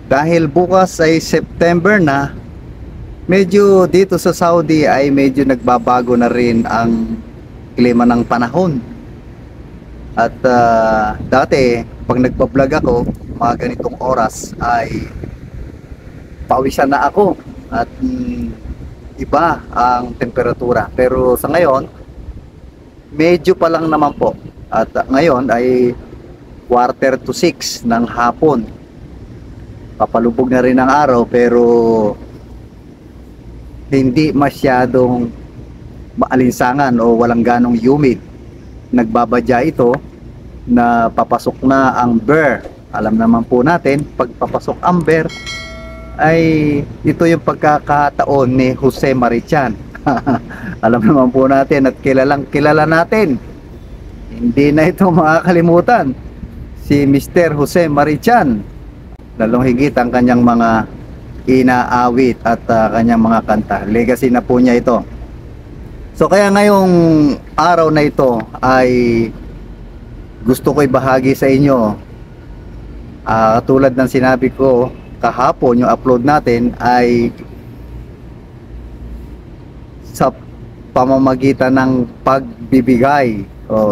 Dahil bukas ay September na, medyo dito sa Saudi ay medyo nagbabago na rin ang klima ng panahon. At dati, pag nagbablog ako, mga ganitong oras ay pawisan na ako at iba ang temperatura. Pero sa ngayon, medyo pa lang naman po. At ngayon ay 5:45 ng hapon. Papalubog na rin ang araw pero hindi masyadong maalinsangan o walang ganong humid. Nagbabadya ito na papasok na ang Ber. Alam naman po natin, pag papasok ang Ber ay ito yung pagkakataon ni Jose Marichan. Alam naman po natin at kilalang kilala natin. Hindi na ito makakalimutan. Si Mr. Jose Marichan. Lalong higit ang kanyang mga inaawit at kanyang mga kanta. Legacy na po niya ito. So kaya ngayong araw na ito ay gusto ko ibahagi sa inyo. Tulad ng sinabi ko kahapon, yung upload natin ay sa pamamagitan ng pagbibigay.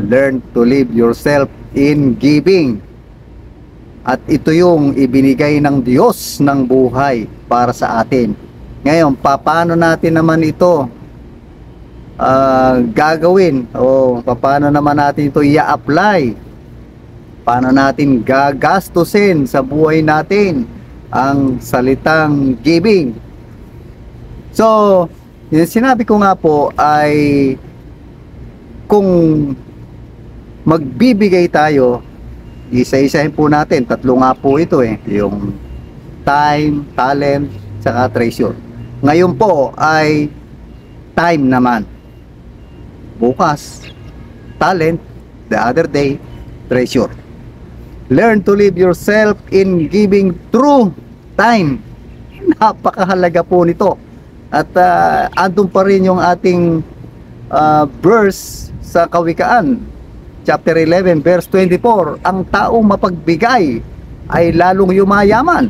Learn to live yourself in giving. At ito yung ibinigay ng Diyos ng buhay para sa atin. Ngayon, paano natin naman ito gagawin? O paano naman natin ito i-apply? Paano natin gagastusin sa buhay natin ang salitang giving? So, yung sinabi ko nga po ay kung magbibigay tayo, isa-isahin po natin, tatlo nga po ito yung time, talent, saka treasure. Ngayon po ay time naman. Bukas, talent, the other day, treasure. Learn to live yourself in giving through time. Napakahalaga po nito. At andun pa rin yung ating verse sa Kawikaan. Chapter 11, verse 24, ang taong mapagbigay ay lalong yumayaman.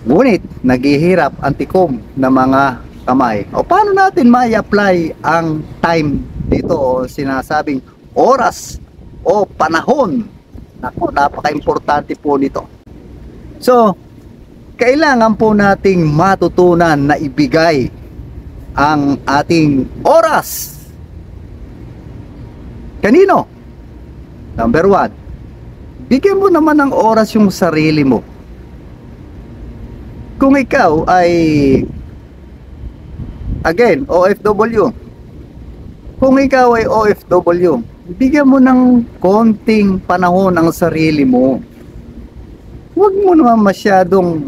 Ngunit, naghihirap ang tikom ng mga kamay. O paano natin ma-apply ang time dito o sinasabing oras o panahon? Naku, napaka-importante po nito. So, kailangan po nating matutunan na ibigay ang ating oras. Kanino? Number 1, bigyan mo naman ng oras yung sarili mo. Kung ikaw ay, again, OFW. Kung ikaw ay OFW, bigyan mo ng konting panahon ang sarili mo. Huwag mo naman masyadong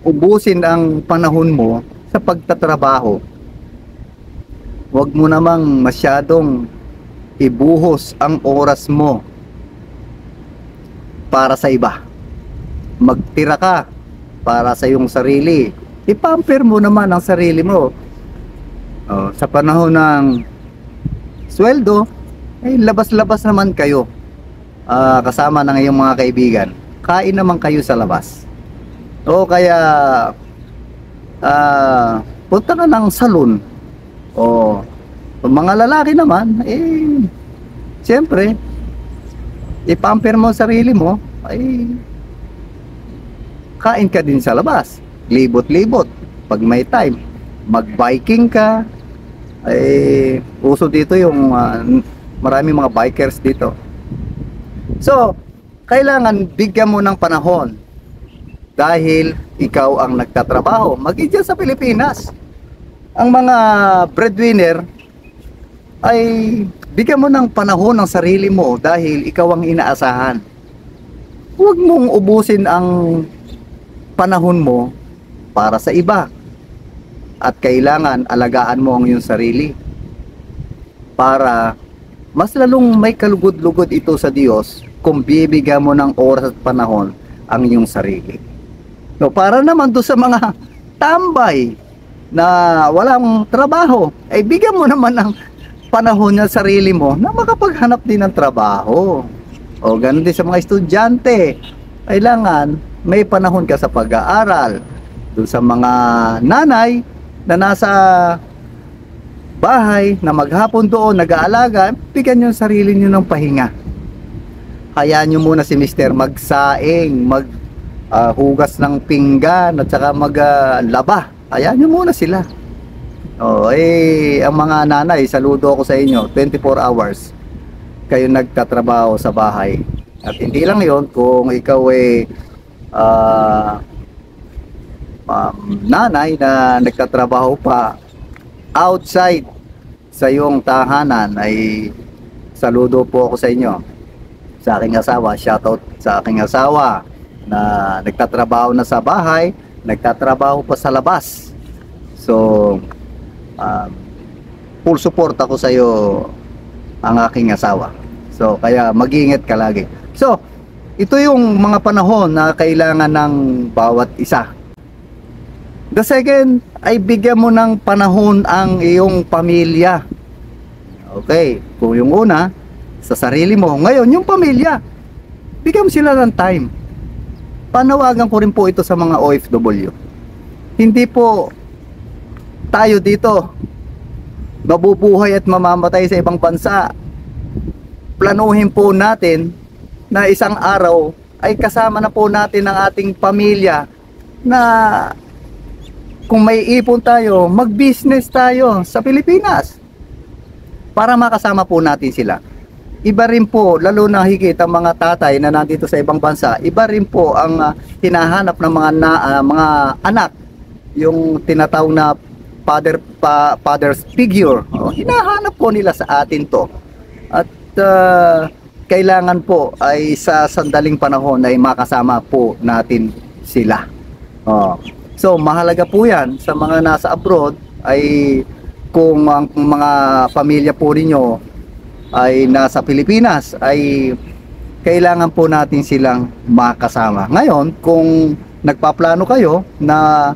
ubusin ang panahon mo sa pagtatrabaho. Huwag mo namang masyadong ibuhos ang oras mo para sa iba. Magtira ka para sa iyong sarili. I-pamper mo naman ang sarili mo. Sa panahon ng sweldo, ay labas-labas naman kayo. Kasama ng iyong mga kaibigan. Kain naman kayo sa labas. O kaya punta ka ng salon. O mga lalaki naman, siyempre, i-pamper mo sarili mo, ay kain ka din sa labas. Libot-libot. Pag may time, mag-biking ka. Ay, uso dito yung marami mga bikers dito. So, kailangan bigyan mo ng panahon dahil ikaw ang nagtatrabaho. Mag-i-dyan sa Pilipinas. Ang mga breadwinner ay bigyan mo ng panahon ng sarili mo dahil ikaw ang inaasahan. Huwag mong ubusin ang panahon mo para sa iba. At kailangan alagaan mo ang iyong sarili para mas lalong may kalugod-lugod ito sa Diyos kung bibigyan mo ng oras at panahon ang iyong sarili. No, para naman doon sa mga tambay na walang trabaho, ay bigyan mo naman ng panahon ng sarili mo na makapaghanap din ng trabaho. O ganun din sa mga estudyante, kailangan may panahon ka sa pag-aaral. Doon sa mga nanay na nasa bahay, na maghapon doon, nag-aalaga, bigyan nyo yung sarili nyo ng pahinga. Hayaan nyo muna si Mister magsaing, hugas ng pinggan, at saka maglaba. Hayaan nyo muna sila. Ang mga nanay, saludo ako sa inyo, 24 hours kayo nagtatrabaho sa bahay. At hindi lang yon, kung ikaw nanay na nagtatrabaho pa outside sa iyong tahanan, ay saludo po ako sa inyo. Sa aking asawa, shoutout sa aking asawa na nagtatrabaho na sa bahay, nagtatrabaho pa sa labas. So full support ako sa iyo, ang aking asawa. So kaya mag-iingat ka lagi. So ito yung mga panahon na kailangan ng bawat isa. The second ay bigyan mo ng panahon ang iyong pamilya. Okay, kung yung una sa sarili mo, ngayon yung pamilya, bigyan mo sila ng time. Panawagan ko rin po ito sa mga OFW. Hindi po tayo dito mabubuhay at mamamatay sa ibang bansa. Planuhin po natin na isang araw ay kasama na po natin ang ating pamilya, na kung may ipon tayo, mag-business tayo sa Pilipinas para makasama po natin sila. Iba rin po, lalo na higit ang mga tatay na nandito sa ibang bansa, iba rin po ang hinahanap ng mga anak, yung tinatawag na father's figure. Hinahanap po nila sa atin to. At kailangan po ay sa sandaling panahon ay makasama po natin sila. So mahalaga po yan sa mga nasa abroad, ay kung ang mga pamilya po ninyo ay nasa Pilipinas, ay kailangan po natin silang makasama. Ngayon, kung nagpaplano kayo na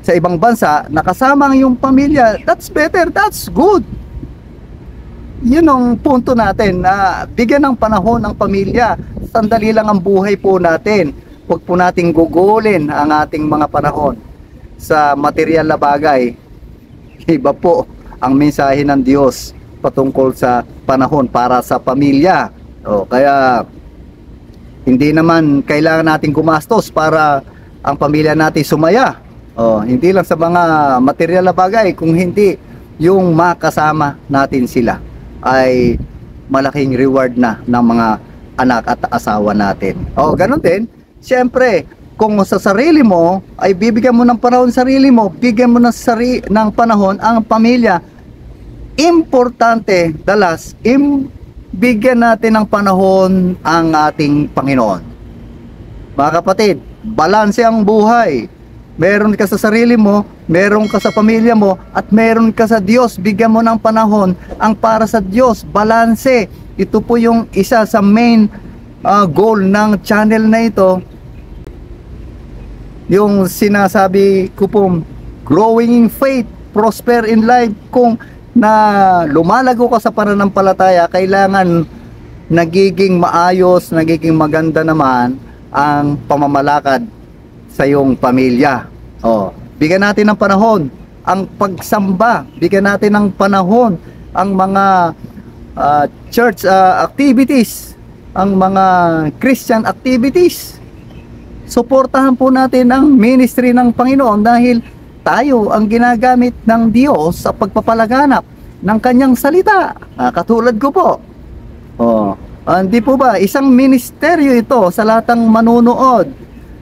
sa ibang bansa, nakasama ang iyong pamilya, that's better, that's good. Yun ang punto natin, na bigyan ng panahon ang pamilya. Sandali lang ang buhay po natin. Huwag po nating gugulin ang ating mga panahon sa material na bagay. Iba po ang mensahe ng Diyos patungkol sa panahon para sa pamilya. Kaya hindi naman kailangan nating gumastos para ang pamilya natin sumaya. Hindi lang sa mga material na bagay, kung hindi yung makasama natin sila, ay malaking reward na ng mga anak at asawa natin. Ganun din, siyempre, kung sa sarili mo ay bibigyan mo ng panahon sarili mo, bigyan mo ng panahon ang pamilya. Importante, bigyan natin ng panahon ang ating Panginoon. Mga kapatid, balanse ang buhay. Meron ka sa sarili mo, meron ka sa pamilya mo, at meron ka sa Diyos. Bigyan mo ng panahon ang para sa Diyos. Balanse. Ito po yung isa sa main goal ng channel na ito. Yung sinasabi ko po, growing in faith, prosper in life. Kung na lumalago ka sa pananampalataya, kailangan nagiging maayos, nagiging maganda naman ang pamamalakad sa iyong pamilya. Bigyan natin ng panahon ang pagsamba, bigyan natin ng panahon ang mga church activities, ang mga Christian activities. Suportahan po natin ang ministry ng Panginoon, dahil tayo ang ginagamit ng Diyos sa pagpapalaganap ng kanyang salita. Katulad ko po. Hindi po ba isang ministeryo ito sa lahat ng manunood,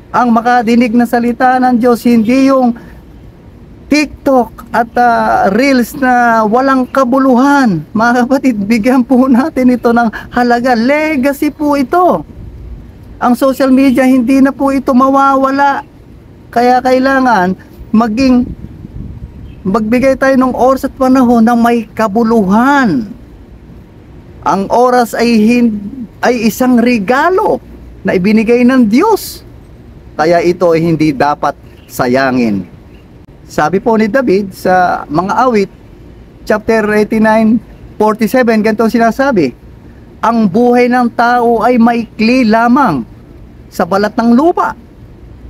ang makadinig na salita ng Diyos, hindi yung TikTok at Reels na walang kabuluhan. Mga kapatid, bigyan po natin ito ng halaga. Legacy po ito. Ang social media, hindi na po ito mawawala. Kaya kailangan magbigay tayo ng oras at panahon na may kabuluhan. Ang oras ay isang regalo na ibinigay ng Diyos. Kaya ito ay hindi dapat sayangin. Sabi po ni David sa mga awit, chapter 89:47, ganito sinasabi: ang buhay ng tao ay maikli lamang sa balat ng lupa.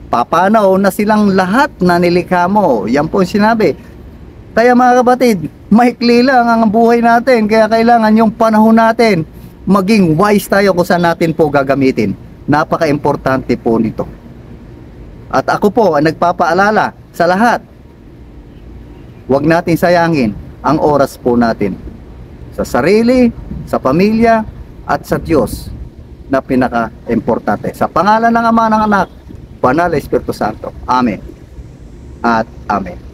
papanaw na silang lahat na nilikha mo. Yan po ang sinabi. Kaya mga kapatid, maikli lang ang buhay natin. Kaya kailangan yung panahon natin, maging wise tayo kung saan natin po gagamitin. Napaka-importante po nito. At ako po ang nagpapaalala sa lahat, huwag natin sayangin ang oras po natin sa sarili, sa pamilya, at sa Diyos na pinaka-importante. Sa pangalan ng Ama, ng Anak, Banal na Espiritu Santo. Amen at Amen.